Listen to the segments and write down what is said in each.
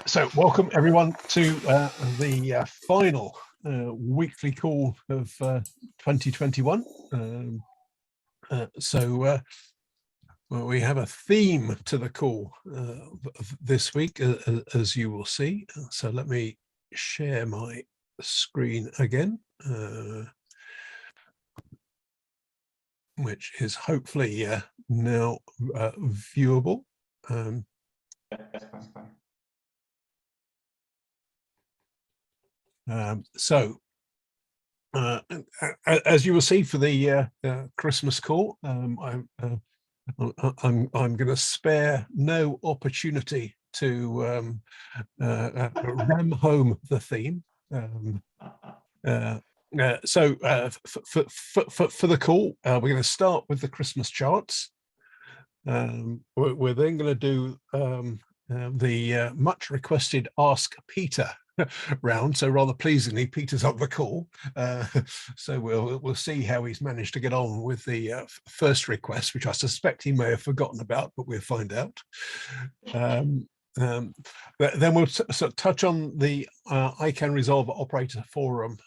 So welcome everyone to the final weekly call of 2021. Well, we have a theme to the call this week, as you will see. So let me share my screen again, which is hopefully now viewable. As you will see for the Christmas call, I'm going to spare no opportunity to ram home the theme. For the call, we're going to start with the Christmas charts. We're then going to do the much requested Ask Peter round. So rather pleasingly, Peter's on the call. So we'll see how he's managed to get on with the first request, which I suspect he may have forgotten about, but we'll find out. Then we'll sort of touch on the ICANN Resolver Operator Forum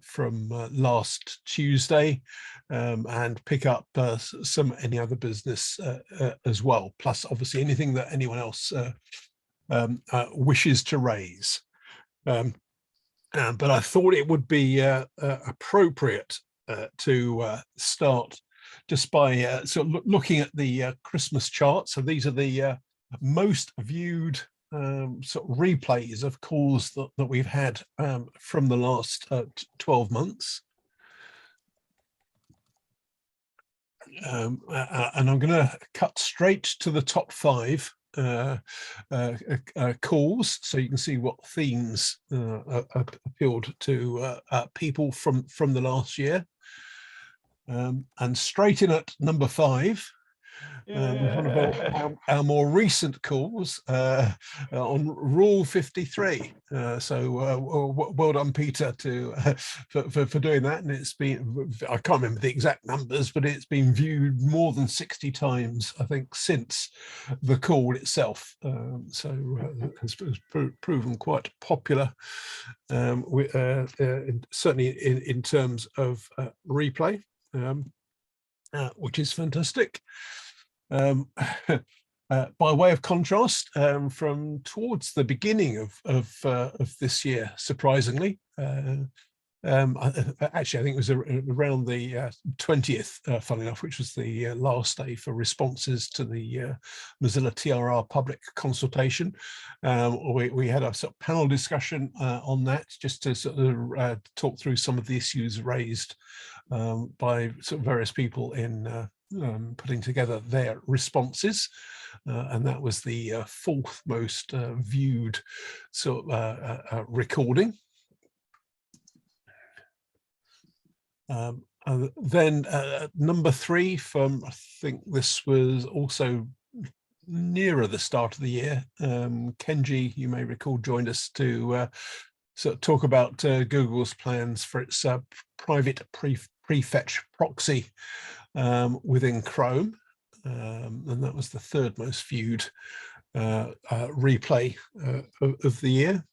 from last Tuesday, and pick up any other business as well, plus obviously anything that anyone else wishes to raise. But I thought it would be appropriate to start just by sort of looking at the Christmas chart. So these are the most viewed sort of replays of calls that we've had from the last 12 months. And I'm going to cut straight to the top 5 calls, so you can see what themes appealed to people from the last year. And straight in at number 5, one of our more recent calls on Rule 53. Well done, Peter, for doing that. And it's been, I can't remember the exact numbers, but it's been viewed more than 60 times, I think, since the call itself. It's proven quite popular, certainly in terms of replay, which is fantastic. By way of contrast, from towards the beginning of this year, surprisingly, actually I think it was around the 20th, funnily enough, which was the last day for responses to the Mozilla TRR public consultation. We had a sort of panel discussion on that, just to sort of talk through some of the issues raised by sort of various people in putting together their responses, and that was the 4th most viewed sort of recording. Then number 3 from, I think this was also nearer the start of the year, Kenji, you may recall, joined us to sort of talk about Google's plans for its private prefetch proxy within Chrome, and that was the 3rd most viewed replay of the year.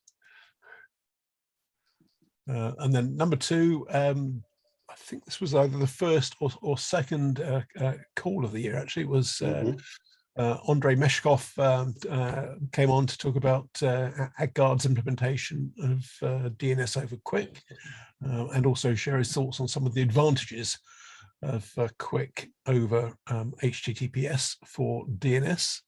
And then number 2, I think this was either the 1st or 2nd call of the year. Actually, it was Andrei Meshkov came on to talk about AdGuard's implementation of DNS over Quick, and also share his thoughts on some of the advantages of Quick over HTTPS for DNS,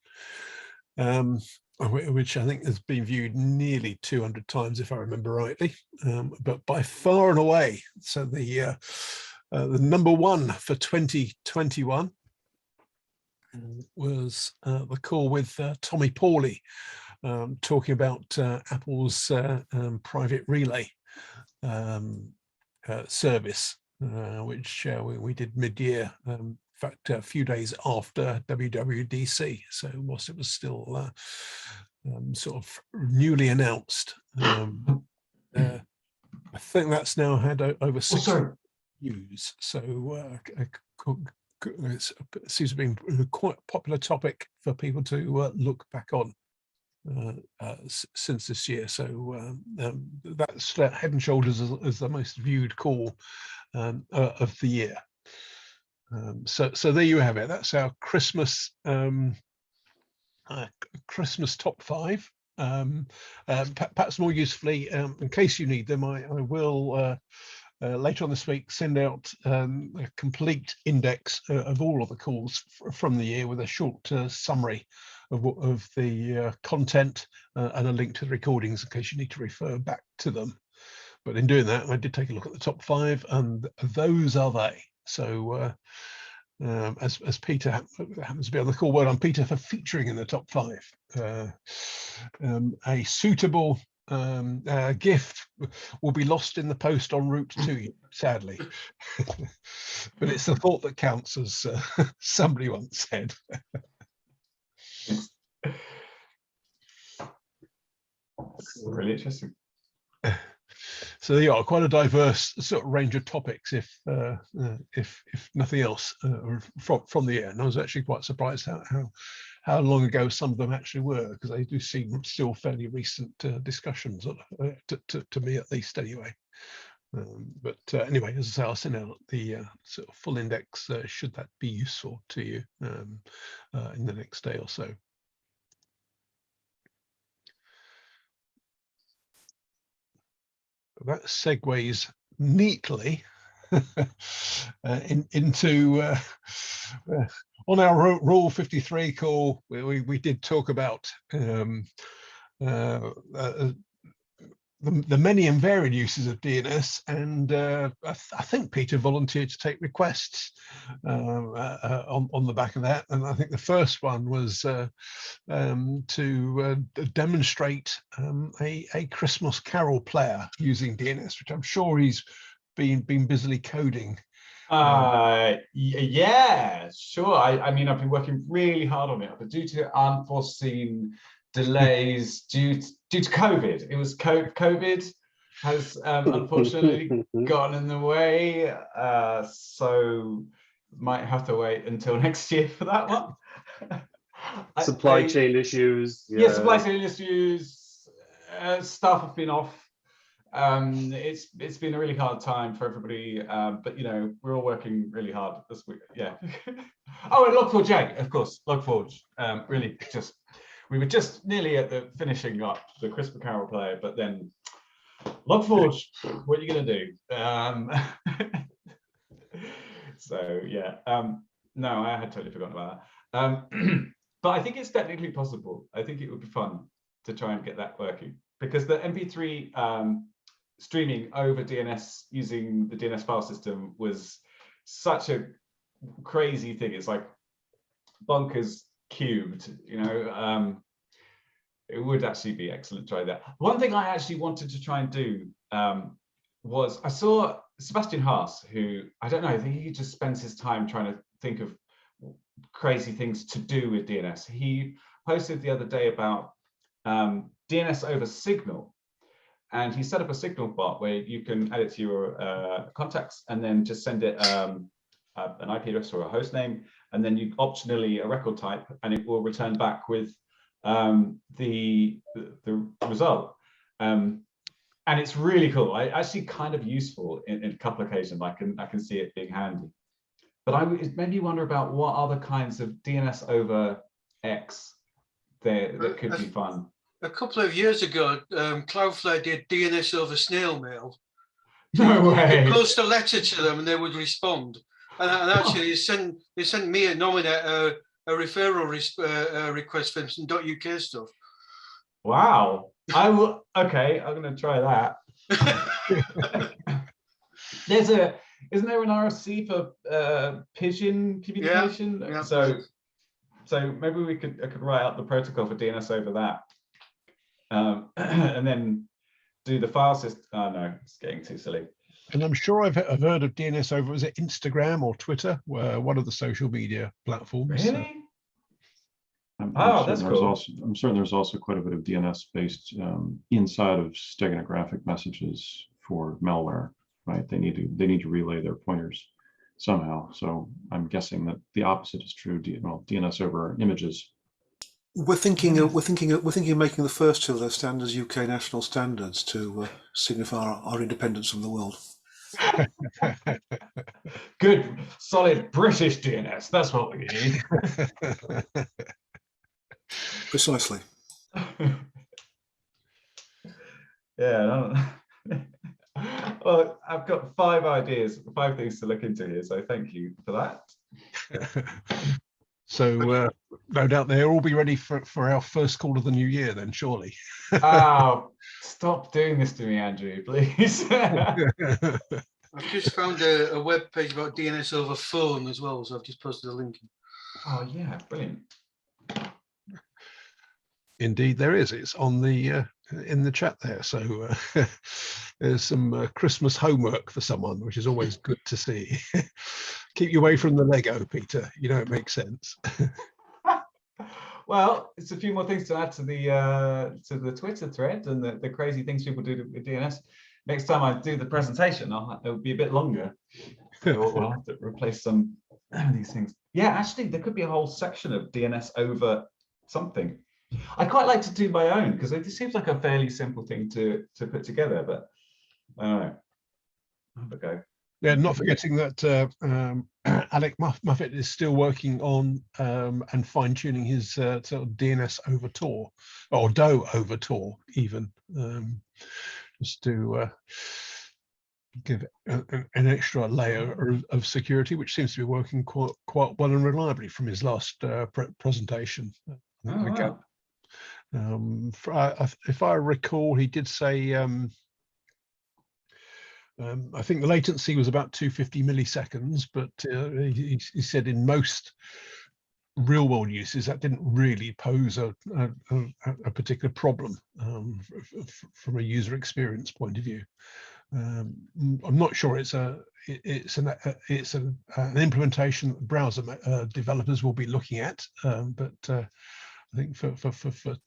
which I think has been viewed nearly 200 times, if I remember rightly. But by far and away, so the number 1 for 2021 was the call with Tommy Pawley, talking about Apple's private relay service, which we did mid-year, in fact, a few days after WWDC. So whilst it was still sort of newly announced, I think that's now had over 6 views. So it seems to be quite a popular topic for people to look back on since this year. So that's head and shoulders as the most viewed call of the year. So there you have it. That's our Christmas Christmas top 5. Perhaps more usefully, in case you need them, I will later on this week send out a complete index of all of the calls from the year with a short summary of the content and a link to the recordings in case you need to refer back to them. But in doing that, I did take a look at the top 5, and those are they. So as Peter happens to be on the call, well done, Peter, for featuring in the top 5. A suitable gift will be lost in the post en route to you, sadly. But it's the thought that counts, as somebody once said. Really interesting. So there you are, quite a diverse sort of range of topics, if nothing else, from the year. And I was actually quite surprised how long ago some of them actually were, because they do seem still fairly recent discussions, to me at least, anyway. But anyway, as I say, I'll send out the sort of full index should that be useful to you in the next day or so. That segues neatly into on our Rule 53 call. We did talk about the many and varied uses of DNS, and I think Peter volunteered to take requests on the back of that. And I think the first one was to demonstrate a Christmas Carol player using DNS, which I'm sure he's been busily coding. Yeah, sure. I mean, I've been working really hard on it, but due to unforeseen delays, due to COVID, it was COVID has unfortunately gotten in the way, so might have to wait until next year for that one. Supply chain issues. Yeah, supply chain issues. Staff have been off. It's been a really hard time for everybody, but you know, we're all working really hard this week. Yeah. Oh, and Log4j, of course, Log4j. Really, we were just nearly at the finishing up the Christmas Carol player, but then Log4j, what are you going to do? So yeah, no, I had totally forgotten about that. But I think it's technically possible. I think it would be fun to try and get that working, because the MP3 streaming over DNS using the DNS file system was such a crazy thing. It's like bonkers cubed, you know. It would actually be excellent to try that. One thing I actually wanted to try and do was, I saw Sebastian Haas, who, I don't know, I think he just spends his time trying to think of crazy things to do with DNS. He posted the other day about DNS over Signal, and he set up a Signal bot where you can add it to your contacts and then just send it an IP address or a host name, and then you optionally a record type, and it will return back with the result. And it's really cool. Actually kind of useful in a couple of occasions. I can see it being handy. But it made me wonder about what other kinds of DNS over X that could be fun. A couple of years ago, Cloudflare did DNS over snail mail. No way. You post a letter to them and they would respond. And actually, they sent me a nominate a referral request for some .uk stuff. Wow. Okay, I'm going to try that. Isn't there an RFC for pigeon communication? Yeah. So maybe I could write out the protocol for DNS over that. And then do the file system. Oh no, it's getting too silly. And I'm sure I've heard of DNS over, is it Instagram or Twitter, one of the social media platforms? Really? That's cool. I'm certain there's also quite a bit of DNS based inside of steganographic messages for malware, right? They need to relay their pointers. somehow. So I'm guessing that the opposite is true. Well, DNS over images. We're thinking of making the first of those standards UK national standards to signify our independence from the world. Good, solid British DNS. That's what we need. Precisely. Yeah. Well, I've got 5 ideas, 5 things to look into here. So thank you for that. So no doubt they'll all be ready for our first call of the new year then, surely. Oh, stop doing this to me, Andrew, please. I've just found a web page about DNS over Forum as well, so I've just posted a link. Oh yeah, brilliant. Indeed, there is. It's on the in the chat there. So there's some Christmas homework for someone, which is always good to see. Keep you away from the Lego, Peter. You know, it makes sense. Well, it's a few more things to add to the Twitter thread and the crazy things people do with DNS. Next time I do the presentation, it'll be a bit longer. So we'll have to replace some of these things. Yeah, actually, there could be a whole section of DNS over something. I quite like to do my own because it seems like a fairly simple thing to put together, but I don't know. I'll have a go. Yeah, not forgetting that Alec Muffet is still working on and fine-tuning his sort of DNS over Tor, or DO over Tor even, just to give an extra layer of security, which seems to be working quite well and reliably from his last presentation. Oh, wow. If I recall, he did say I think the latency was about 250 milliseconds, but he said in most real-world uses that didn't really pose a particular problem from a user experience point of view. I'm not sure it's an implementation that browser developers will be looking at, but I think for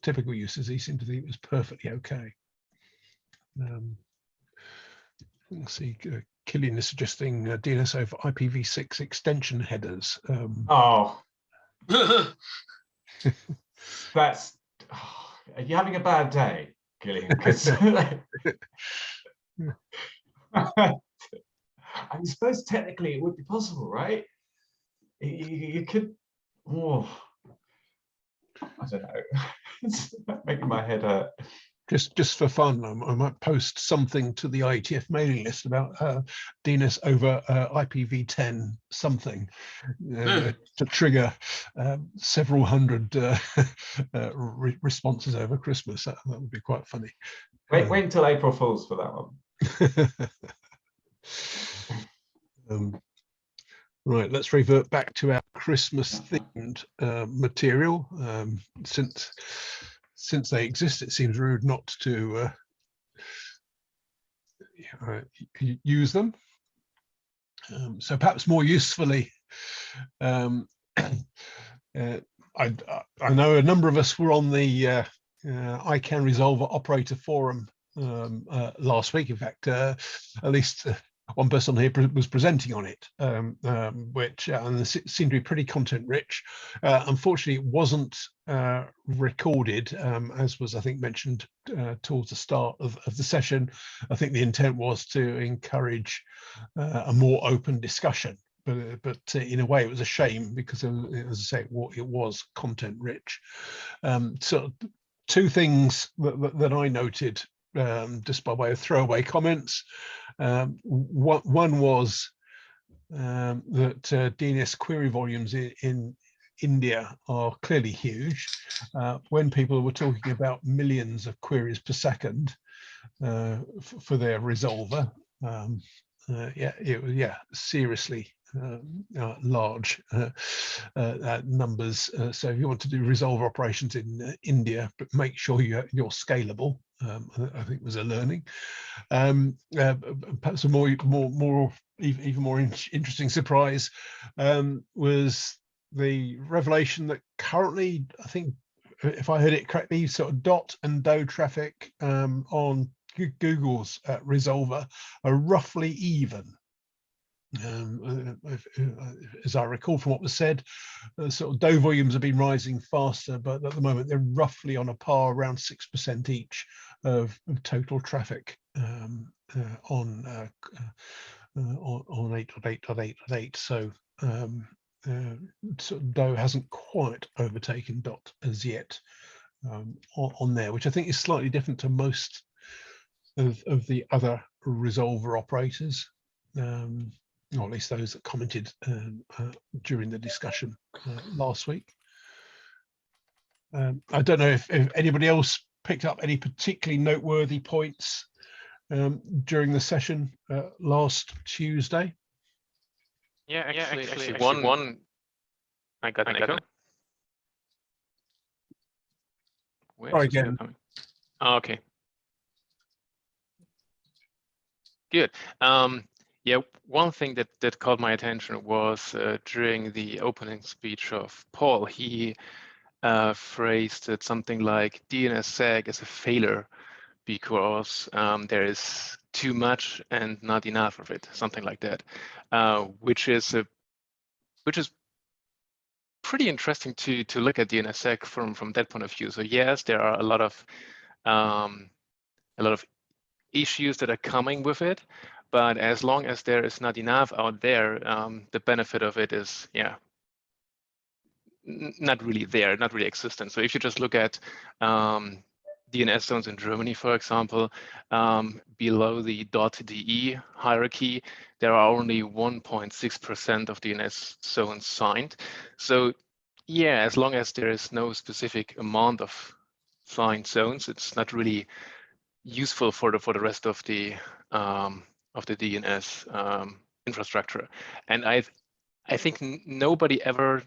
typical uses, he seemed to think it was perfectly okay. Let's see, Killian is suggesting DNS over IPv6 extension headers. oh. That's. Are you having a bad day, Gillian? I suppose technically it would be possible, right? You could. Oh, I don't know. It's making my head hurt. Just for fun, I might post something to the IETF mailing list about DNS over IPv10 something to trigger several hundred responses over Christmas. That would be quite funny. Wait until April Fool's for that one. Right, let's revert back to our Christmas themed material. Since they exist, it seems rude not to use them. So perhaps more usefully, I know a number of us were on the ICANN Resolver Operator Forum last week. In fact, at least one person here was presenting on it, which seemed to be pretty content rich. Unfortunately, it wasn't recorded, as was, I think, mentioned towards the start of the session. I think the intent was to encourage a more open discussion, but in a way it was a shame because, as I say, it was content rich. So 2 things that I noted just by way of throwaway comments. One was that DNS query volumes in India are clearly huge. When people were talking about millions of queries per second for their resolver, seriously large numbers. So if you want to do resolver operations in India, but make sure you're scalable, I think was a learning. Perhaps a even more interesting surprise was the revelation that currently, I think, if I heard it correctly, sort of dot and do traffic on Google's resolver are roughly even. As I recall from what was said, sort of DO volumes have been rising faster, but at the moment they're roughly on a par, around 6% each of total traffic on 8.8.8.8. So sort of DO hasn't quite overtaken DOT as yet on there, which I think is slightly different to most of the other resolver operators. Or at least those that commented during the discussion last week. I don't know if anybody else picked up any particularly noteworthy points during the session last Tuesday. Yeah, actually one I got an echo. Try again. Oh, okay. Good. Yeah, one thing that caught my attention was during the opening speech of Paul. He phrased it something like DNS Sag is a failure because there is too much and not enough of it, something like that, which is pretty interesting to look at DNS Sag from that point of view. So yes, there are a lot of issues that are coming with it. But as long as there is not enough out there, the benefit of it is, not really there, not really existent. So if you just look at DNS zones in Germany, for example, below the .de hierarchy, there are only 1.6% of DNS zones signed. So yeah, as long as there is no specific amount of signed zones, it's not really useful for the rest of the DNS infrastructure. And I think nobody ever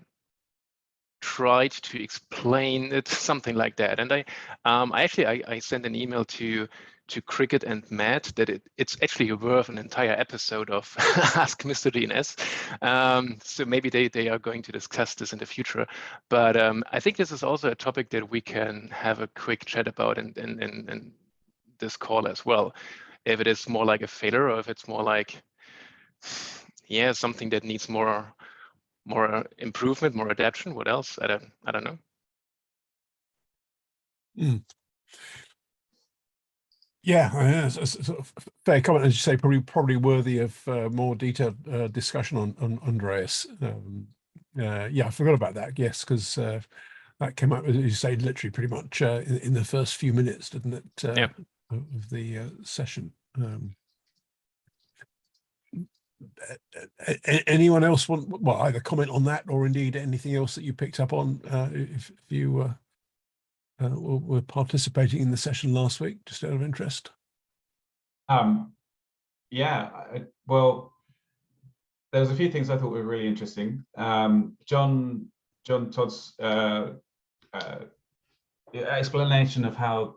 tried to explain it, something like that. And I sent an email to Cricket and Matt that it's actually worth an entire episode of Ask Mr. DNS. So maybe they are going to discuss this in the future. But I think this is also a topic that we can have a quick chat about in this call as well. If it is more like a failure, or if it's more like, something that needs more improvement, more adaptation. What else? I don't know. Yeah, sort of fair comment, as you say. Probably worthy of more detailed discussion on Andreas. Yeah, I forgot about that. Yes, because that came up, as you say, literally pretty much in the first few minutes, didn't it? Yeah. Of the session. Anyone else want either comment on that, or indeed anything else that you picked up on if you were participating in the session last week, just out of interest? Well, there was a few things I thought were really interesting. John Todd's explanation of how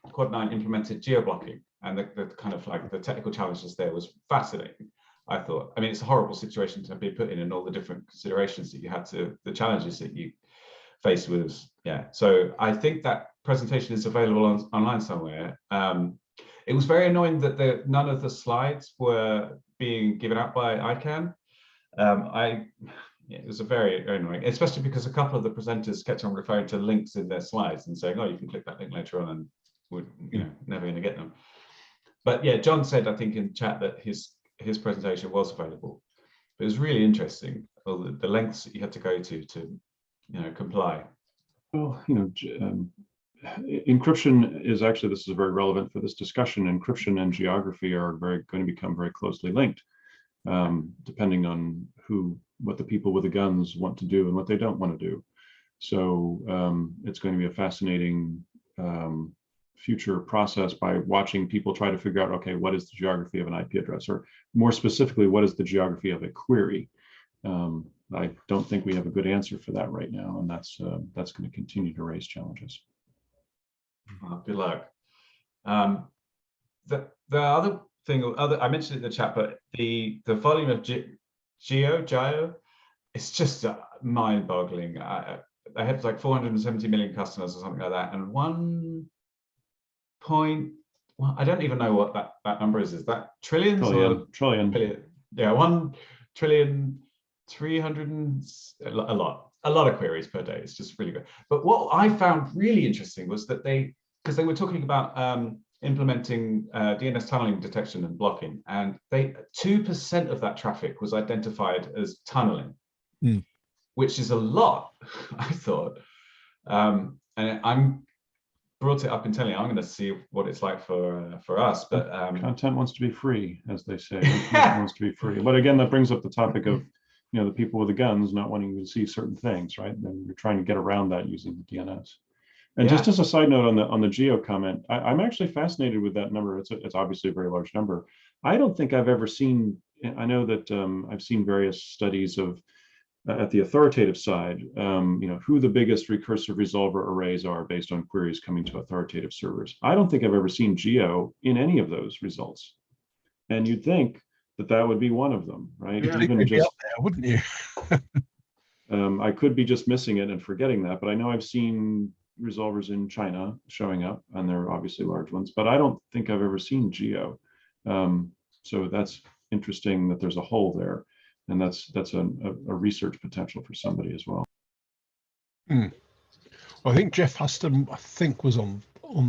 Quad9 implemented geo-blocking and the kind of like the technical challenges there was fascinating. I thought, I mean, it's a horrible situation to be put in, and all the different considerations that you had to, the challenges that you faced with. Yeah, so I think that presentation is available online somewhere. It was very annoying that none of the slides were being given out by ICANN. It was a very annoying, especially because a couple of the presenters kept on referring to links in their slides and saying, "Oh, you can click that link later on," and we're never going to get them. But yeah, John said, I think in chat, that his presentation was available. But it was really interesting, all the lengths that you had to go to comply. Well, encryption is actually, this is very relevant for this discussion. Encryption and geography are going to become very closely linked, depending on what the people with the guns want to do and what they don't want to do. So it's going to be a fascinating future process by watching people try to figure out, okay, what is the geography of an IP address, or more specifically, what is the geography of a query? I don't think we have a good answer for that right now, and that's going to continue to raise challenges. Good luck. The other thing, I mentioned it in the chat, but the volume of geo, it's just mind-boggling. I have like 470 million customers or something like that, and I don't even know what that number is. Is that trillions? Trillion. Yeah, 1,300,000,000 and a lot of queries per day. It's just really good. But what I found really interesting was that because they were talking about implementing DNS tunneling detection and blocking, and 2% of that traffic was identified as tunneling, which is a lot, I thought. And I'm brought it up in telling. I'm going to see what it's like for us. But content wants to be free, as they say. Information wants to be free. But again, that brings up the topic of the people with the guns not wanting to see certain things, right? And you're trying to get around that using the DNS. And just as a side note on the geo comment, I'm actually fascinated with that number. It's obviously a very large number. I don't think I've ever seen. I know that I've seen various studies of at the authoritative side, who the biggest recursive resolver arrays are based on queries coming to authoritative servers. I don't think I've ever seen geo in any of those results. And you'd think that would be one of them, right? Yeah. Even just up there, wouldn't you? I could be just missing it and forgetting that, but I know I've seen resolvers in China showing up, and they're obviously large ones, but I don't think I've ever seen geo. So that's interesting that there's a hole there. And that's a research potential for somebody as well. Well, I think Jeff Huston, was on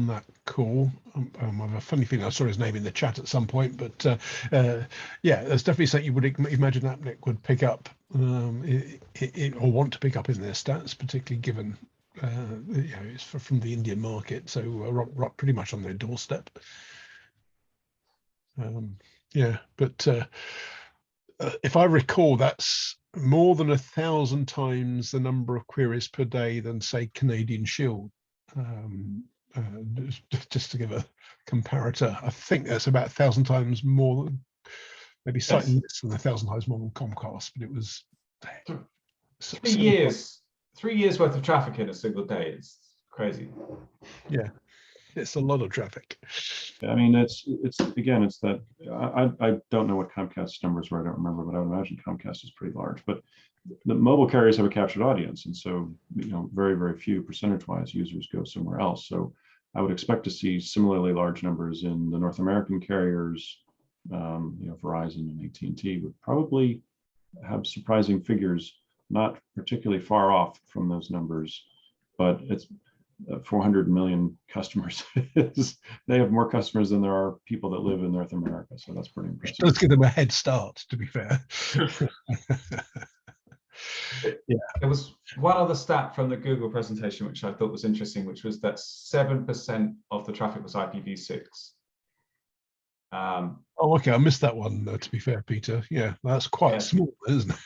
that call. I have a funny feeling I saw his name in the chat at some point, but yeah, there's definitely something you would imagine AppNet would pick up or want to pick up in their stats, particularly given it's from the Indian market, so pretty much on their doorstep. Yeah, but if I recall, that's more than 1,000 times the number of queries per day than, say, Canadian Shield. Just to give a comparator, I think that's about 1,000 times more, maybe slightly less than 1,000 times more than Comcast, but it was 3 years. 3 years worth of traffic in a single day. It's crazy. Yeah. It's a lot of traffic. I mean, it's that I don't know what Comcast's numbers were. I don't remember, but I would imagine Comcast is pretty large. But the mobile carriers have a captured audience, and so very, very few percentage-wise users go somewhere else. So I would expect to see similarly large numbers in the North American carriers. Verizon and AT&T would probably have surprising figures, not particularly far off from those numbers, but it's 400 million customers. They have more customers than there are people that live in North America, so that's pretty impressive. Let's give them a head start, to be fair. Yeah, there was one other stat from the Google presentation which I thought was interesting, which was that 7% of the traffic was IPv6. Oh, okay, I missed that one. To be fair, Peter, yeah, that's quite small, isn't it?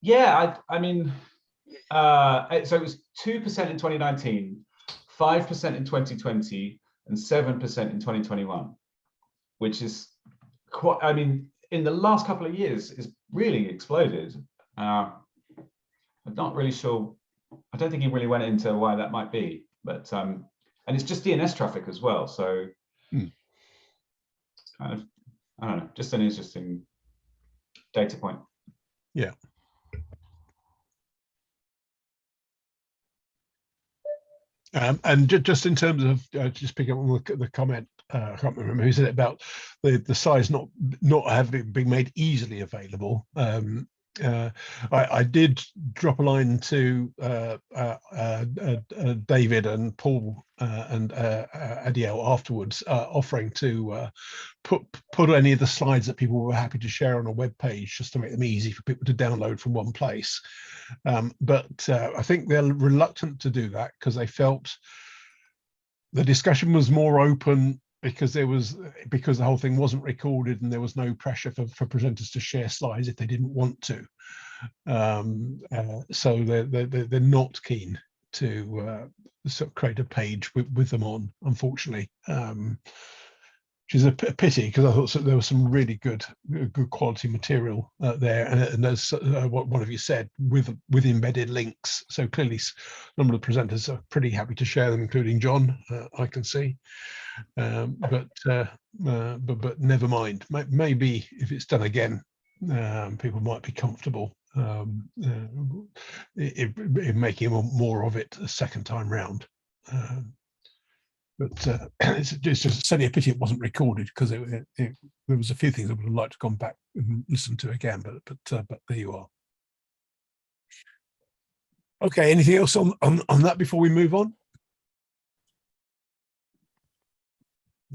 Yeah, I mean, so it was 2% in 2019, 5% in 2020, and 7% in 2021, which is quite. I mean, in the last couple of years, it's really exploded. I'm not really sure. I don't think he really went into why that might be, but and it's just DNS traffic as well. So kind of, I don't know, just an interesting data point. Yeah. And just in terms of just picking up on the comment, I can't remember who said it about the size not having been made easily available. I did drop a line to David and Paul and Adiel afterwards, offering to put any of the slides that people were happy to share on a web page, just to make them easy for people to download from one place. But I think they're reluctant to do that because they felt the discussion was more open because the whole thing wasn't recorded and there was no pressure for presenters to share slides if they didn't want to. So they're not keen to sort of create a page with them on, unfortunately. Which is a pity, because I thought there was some really good quality material there, and as what one of you said, with embedded links. So clearly, a number of the presenters are pretty happy to share them, including John. I can see, but never mind. Maybe if it's done again, people might be comfortable in making more of it a second time round. but it's just only a pity it wasn't recorded, because there was a few things I would have liked to gone back and listen to again, but there you are. Okay, anything else on that before we move on?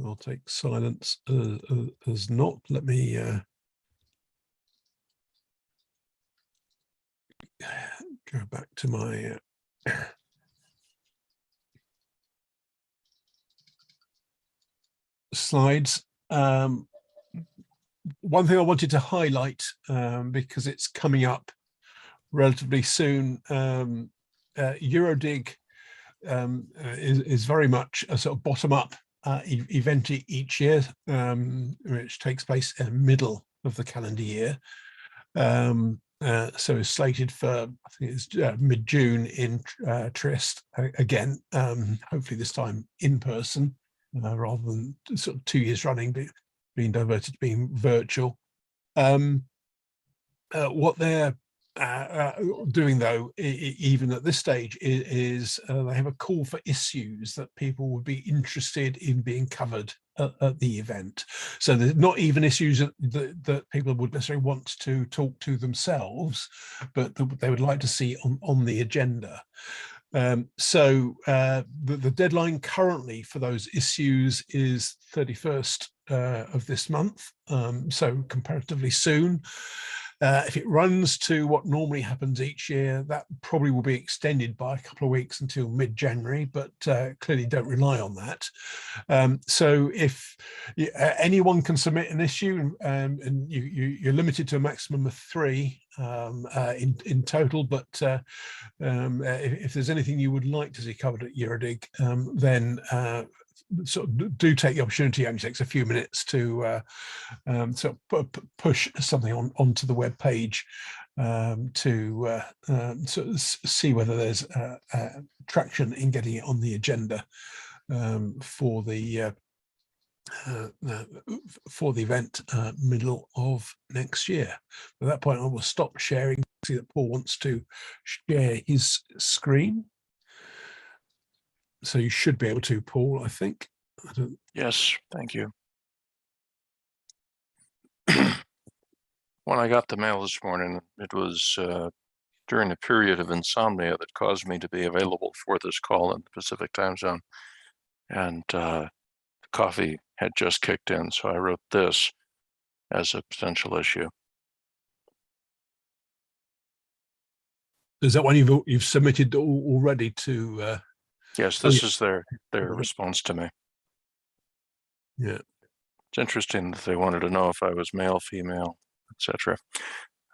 I'll take silence as not. Let me go back to my slides. One thing I wanted to highlight, because it's coming up relatively soon, Eurodig is very much a sort of bottom-up event each year, which takes place in the middle of the calendar year. So it's slated for, I think it's mid-June in Trieste again, hopefully this time in person, rather than sort of 2 years running being diverted to being virtual. What they're doing, though, even at this stage, is they have a call for issues that people would be interested in being covered at the event. So there's not even issues that people would necessarily want to talk to themselves, but they would like to see on the agenda. So the deadline currently for those issues is 31st of this month, so comparatively soon. If it runs to what normally happens each year, that probably will be extended by a couple of weeks until mid-January, but clearly don't rely on that. So if anyone can submit an issue, and you're limited to a maximum of 3 in total, but if there's anything you would like to see covered at Eurodig, then sort of do take the opportunity. It only takes a few minutes to sort of push something onto the web page to sort of see whether there's traction in getting it on the agenda for the event middle of next year. At that point, I will stop sharing. See that Paul wants to share his screen. So you should be able to, Paul, I think. Yes, thank you. When I got the mail this morning, it was during a period of insomnia that caused me to be available for this call in the Pacific time zone. And coffee had just kicked in, so I wrote this as a potential issue. Is that one you've submitted already to? Yes, this is their response to me. Yeah, it's interesting that they wanted to know if I was male, female, etc.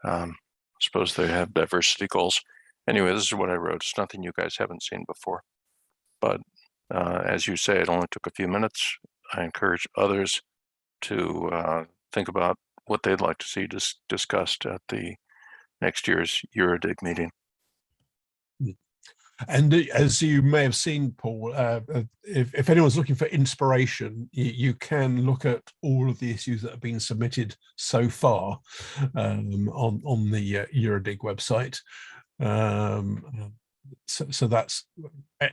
I suppose they have diversity goals. Anyway, this is what I wrote. It's nothing you guys haven't seen before, but as you say, it only took a few minutes. I encourage others to think about what they'd like to see discussed at the next year's Eurodig meeting. and as you may have seen, Paul, if anyone's looking for inspiration, you can look at all of the issues that have been submitted so far on the Eurodig website. So that's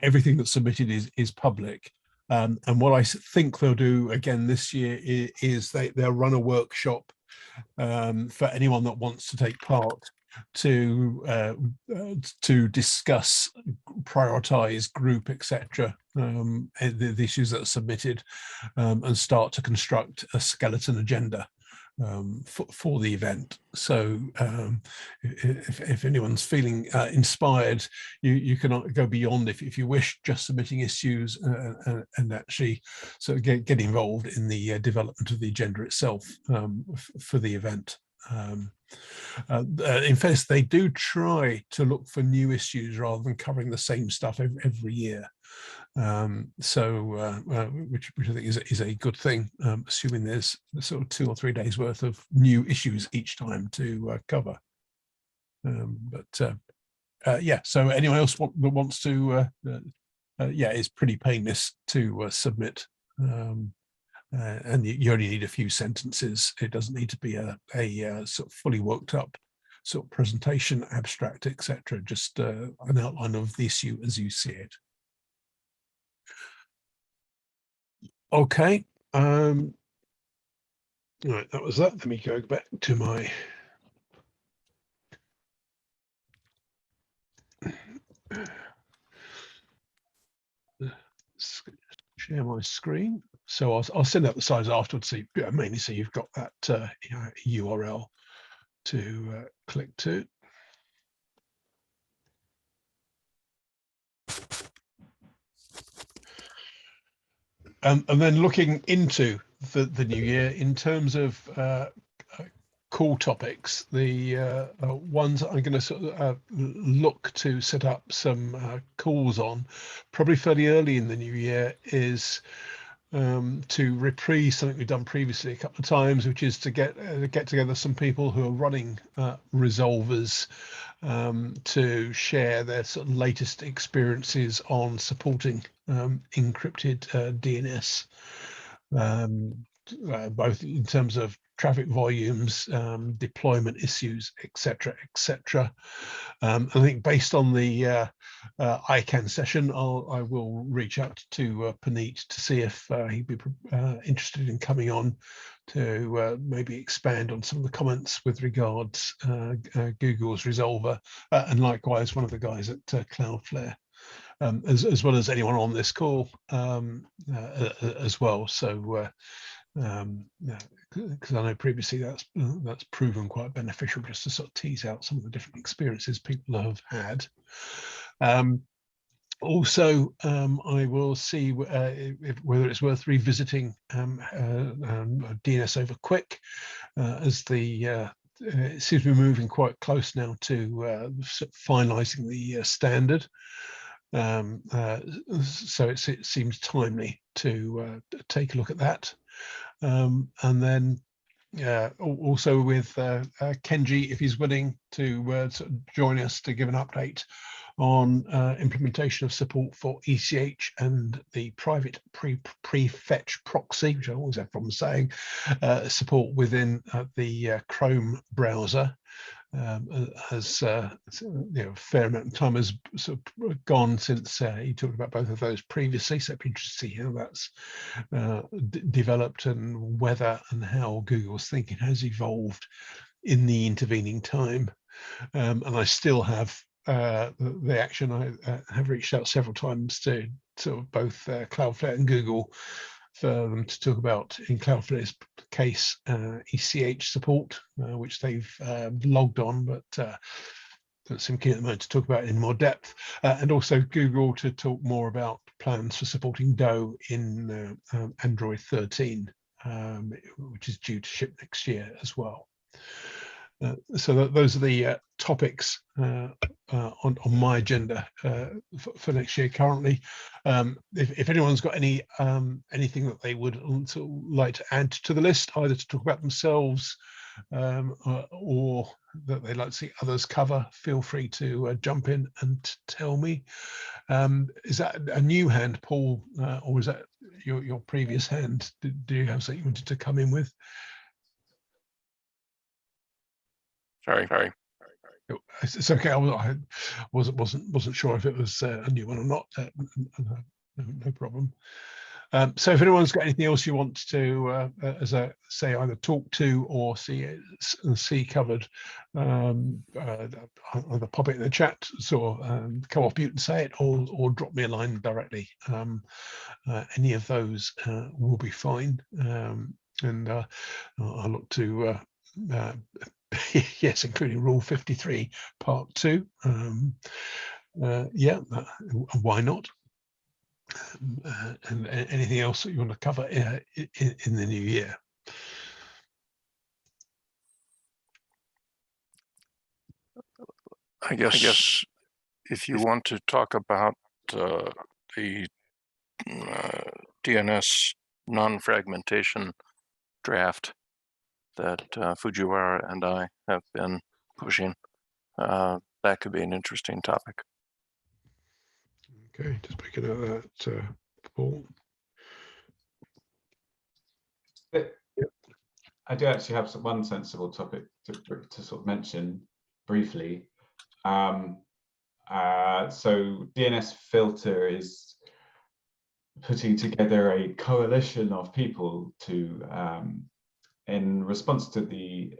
everything that's submitted is public. And what I think they'll do again this year is they'll run a workshop for anyone that wants to take part to discuss, prioritize, group, etc. The issues that are submitted, and start to construct a skeleton agenda for the event. So if anyone's feeling inspired, you can go beyond, if you wish, just submitting issues and actually sort of get involved in the development of the agenda itself for the event. In fact, they do try to look for new issues rather than covering the same stuff every year. Which I think is a good thing, assuming there's sort of 2 or 3 days worth of new issues each time to cover. Yeah, so anyone else that wants to, yeah, it's pretty painless to submit. And you only need a few sentences. It doesn't need to be a sort of fully worked up sort of presentation, abstract, etc. Just an outline of the issue as you see it. Okay. Right, that was that. Let me go back to my share my screen. So I'll send out the slides afterwards, so mainly so you've got that URL to click to. And then looking into the new year in terms of cool topics, the ones I'm going to sort of look to set up some calls on probably fairly early in the new year is to reprise something we've done previously a couple of times, which is to get together some people who are running resolvers to share their sort of latest experiences on supporting encrypted DNS, both in terms of traffic volumes, deployment issues, etc., etc. I think based on the ICANN session, I will reach out to Puneet to see if he'd be interested in coming on to maybe expand on some of the comments with regards Google's Resolver, and likewise one of the guys at Cloudflare, as well as anyone on this call as well. So because I know previously that's proven quite beneficial, just to sort of tease out some of the different experiences people have had. Also, I will see whether it's worth revisiting DNS over Quick, as it seems to be moving quite close now to finalising the standard. So it seems timely to take a look at that. And then also with Kenji, if he's willing to sort of join us to give an update on implementation of support for ECH and the private prefetch proxy, which I always have problems saying, support within the Chrome browser. As a fair amount of time has sort of gone since he talked about both of those previously, so it'd be interesting to see how that's developed and whether and how Google's thinking has evolved in the intervening time. And I still have the action. I have reached out several times to sort of both Cloudflare and Google for them to talk about, in Cloudflare's case, ECH support, which they've logged on, but don't seem keen at the moment to talk about it in more depth, and also Google to talk more about plans for supporting DoE in Android 13, which is due to ship next year as well. So those are the topics on my agenda for next year currently. If anyone's got anything that they would like to add to the list, either to talk about themselves or that they'd like to see others cover, feel free to jump in and tell me. Is that a new hand, Paul, or is that your previous hand? Do you have something you wanted to come in with? Sorry. It's okay. I wasn't sure if it was a new one or not. No problem. So if anyone's got anything else you want to, as I say, either talk to or see covered, either pop it in the chat, or come off mute and say it, or drop me a line directly. Any of those will be fine, and I'll look to. Yes, including Rule 53, Part 2. Yeah, why not? And anything else that you want to cover in the new year? I guess if you want to talk about the DNS non-fragmentation draft that Fujiwara and I have been pushing, that could be an interesting topic. Okay, just making out that, Paul. I do actually have one sensible topic to sort of mention briefly. So DNS filter is putting together a coalition of people to, in response to the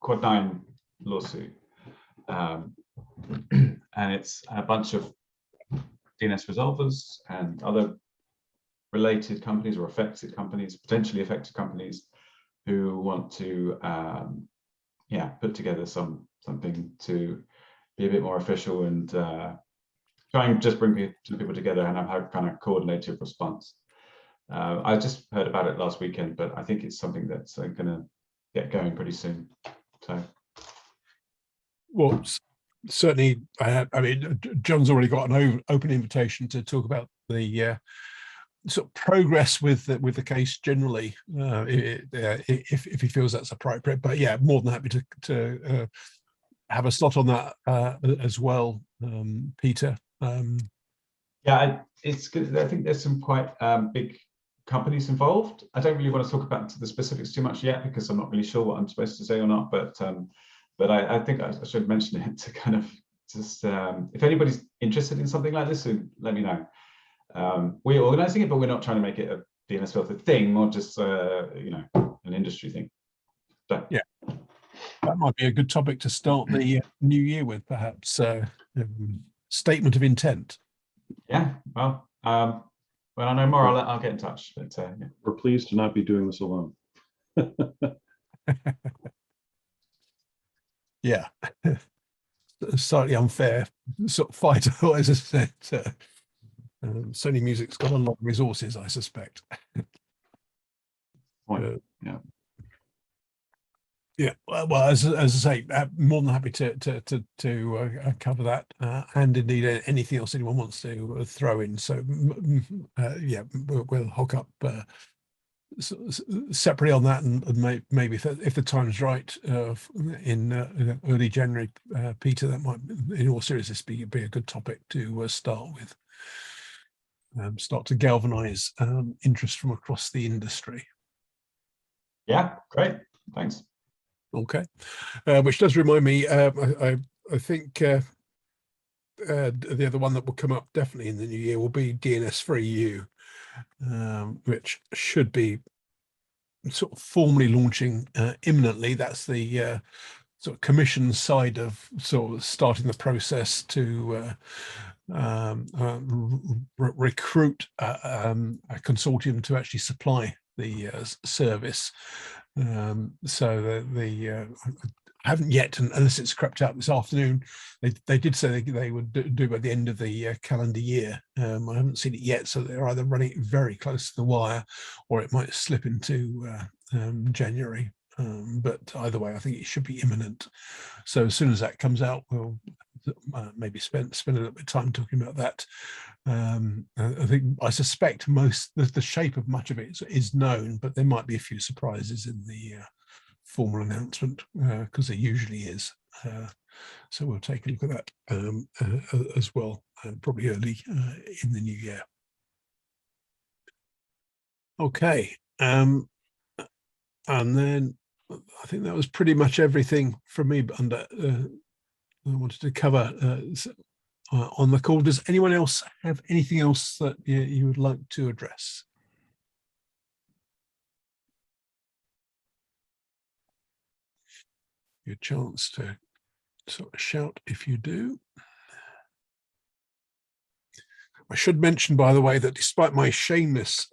Quad 9 lawsuit. And it's a bunch of DNS resolvers and other related companies or affected companies, potentially affected companies, who want to put together something to be a bit more official and try and just bring people together and have a kind of coordinated response. I just heard about it last weekend, but I think it's something that's going to get going pretty soon. So, well, certainly, I mean, John's already got an open invitation to talk about the sort of progress with the case generally, if he feels that's appropriate. But yeah, more than happy to have a slot on that as well, Peter. Yeah, it's good. I think there's some quite big companies involved. I don't really want to talk about the specifics too much yet because I'm not really sure what I'm supposed to say or not. But I think I should mention it to kind of just if anybody's interested in something like this, let me know. We're organizing it, but we're not trying to make it a DNS filter thing, more just an industry thing. So. Yeah, that might be a good topic to start the new year with, perhaps. Statement of intent. Yeah, well, when I know more, I'll get in touch. But yeah. We're pleased to not be doing this alone. Yeah, slightly unfair sort of fight. As I said, Sony Music's got a lot of resources, I suspect. Yeah. Yeah, well, as I say, more than happy to cover that, and indeed anything else anyone wants to throw in. So yeah, we'll hook up separately on that, and maybe if the time's right in early January, Peter, that might, in all seriousness, be a good topic to start with. Start to galvanize interest from across the industry. Yeah, great, thanks. Okay, which does remind me, I think the other one that will come up definitely in the new year will be DNS for EU, which should be sort of formally launching imminently. That's the sort of commission side of sort of starting the process to recruit a consortium to actually supply the service. So the haven't yet, unless it's crept out this afternoon. They did say they would do by the end of the calendar year. I haven't seen it yet, so they're either running it very close to the wire, or it might slip into January. But either way, I think it should be imminent. So as soon as that comes out, we'll maybe spend a little bit of time talking about that. I suspect the shape of much of it is known, but there might be a few surprises in the formal announcement, because there usually is. So we'll take a look at that as well, probably early in the new year. Okay, and then I think that was pretty much everything from me under I wanted to cover on the call. Does anyone else have anything else that you would like to address? Your chance to sort of shout if you do. I should mention, by the way, that despite my shameless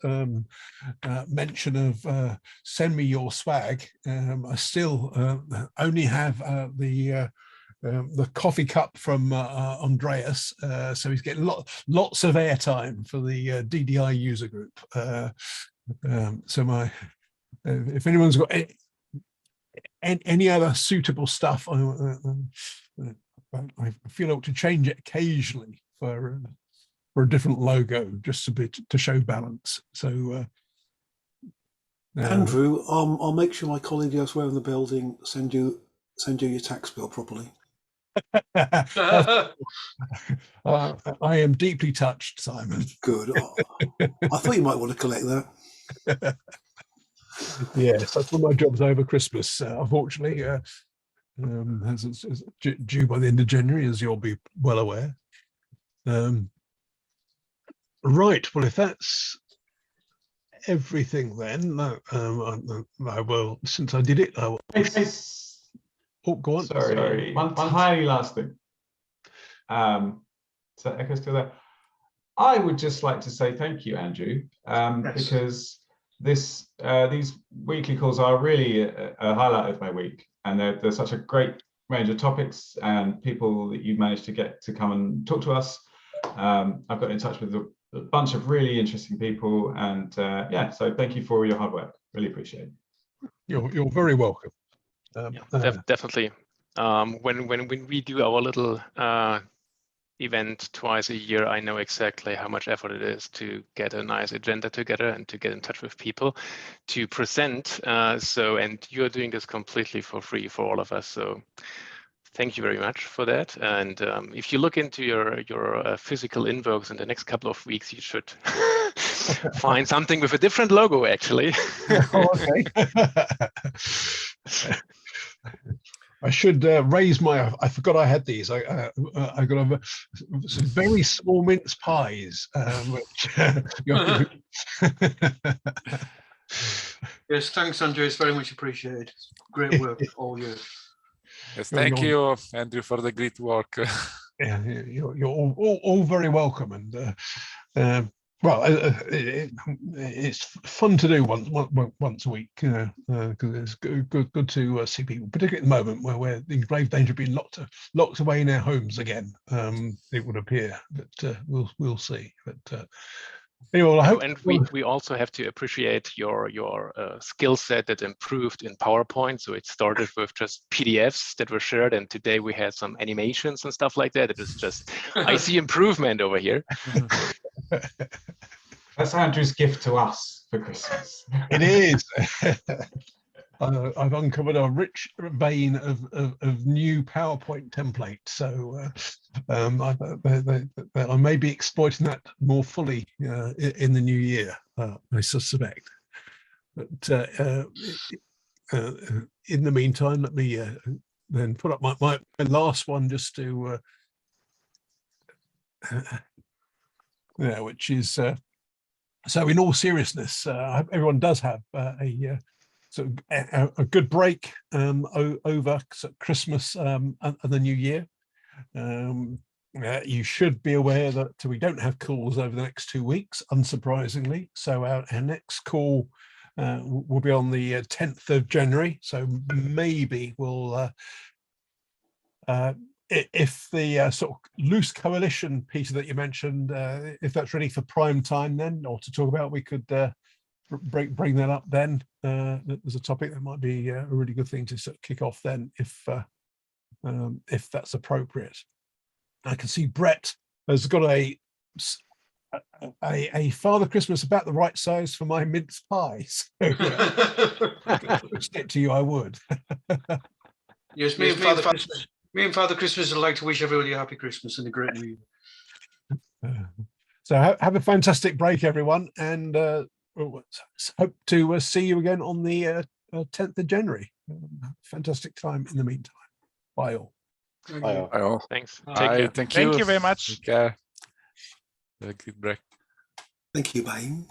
mention of send me your swag, I still only have the coffee cup from Andreas, so he's getting lots of airtime for the DDI user group. So if anyone's got any other suitable stuff, I feel like to change it occasionally for a different logo, just a bit to show balance. So Andrew, I'll make sure my colleague elsewhere in the building send you your tax bill properly. I am deeply touched, Simon. Good. I thought you might want to collect that. Yes, that's one of my jobs over Christmas, unfortunately. It's due by the end of January, as you'll be well aware. Right. Well, if that's everything, then I will. Since I did it, I will. Oh, go on. Sorry. One tiny last thing. Is that Echo still there? I would just like to say thank you, Andrew, because these weekly calls are really a highlight of my week, and there's such a great range of topics and people that you've managed to get to come and talk to us. I've got in touch with a bunch of really interesting people, and yeah, so thank you for all your hard work. Really appreciate it. You're very welcome. Definitely. When we do our little event twice a year, I know exactly how much effort it is to get a nice agenda together and to get in touch with people to present. And you're doing this completely for free for all of us. So thank you very much for that. And if you look into your physical inbox in the next couple of weeks, you should find something with a different logo, actually. Oh, okay. I should raise my. I forgot I had these. I got some very small mince pies. Which, Yes, thanks, Andrew. It's very much appreciated. Great work all year. Yes, thank you, Andrew, for the great work. Yeah, you're all very welcome, and well, it's fun to do once a week because it's good to see people, particularly at the moment where we're in grave danger of being locked away in our homes again. It would appear, but we'll see. But anyway, well, I hope. And we also have to appreciate your skill set that improved in PowerPoint. So it started with just PDFs that were shared, and today we had some animations and stuff like that. It was just, I see improvement over here. That's Andrew's gift to us for Christmas. It is. I've uncovered a rich vein of new PowerPoint templates, so I may be exploiting that more fully in the new year, I suspect. But in the meantime, let me then put up my last one just to, yeah, which is so. In all seriousness, I hope everyone does have a good break over Christmas and the New Year. You should be aware that we don't have calls over the next 2 weeks, unsurprisingly. So our next call will be on the 10th of January. So maybe we'll, if the sort of loose coalition, Peter, that you mentioned, if that's ready for prime time then, or to talk about, we could bring that up then. There's a topic that might be a really good thing to sort of kick off then, if that's appropriate. I can see Brett has got a Father Christmas about the right size for my mince pies. So, post it to you, I would. Yes, me and Father Christmas would like to wish everybody a happy Christmas and a great New Year. So have a fantastic break, everyone, and hope to see you again on the 10th of January. Fantastic time in the meantime. Bye all. Bye all. Bye all. Thanks. Take Bye, care. thank you very much. Take care. Have a good break. Thank you, Bain.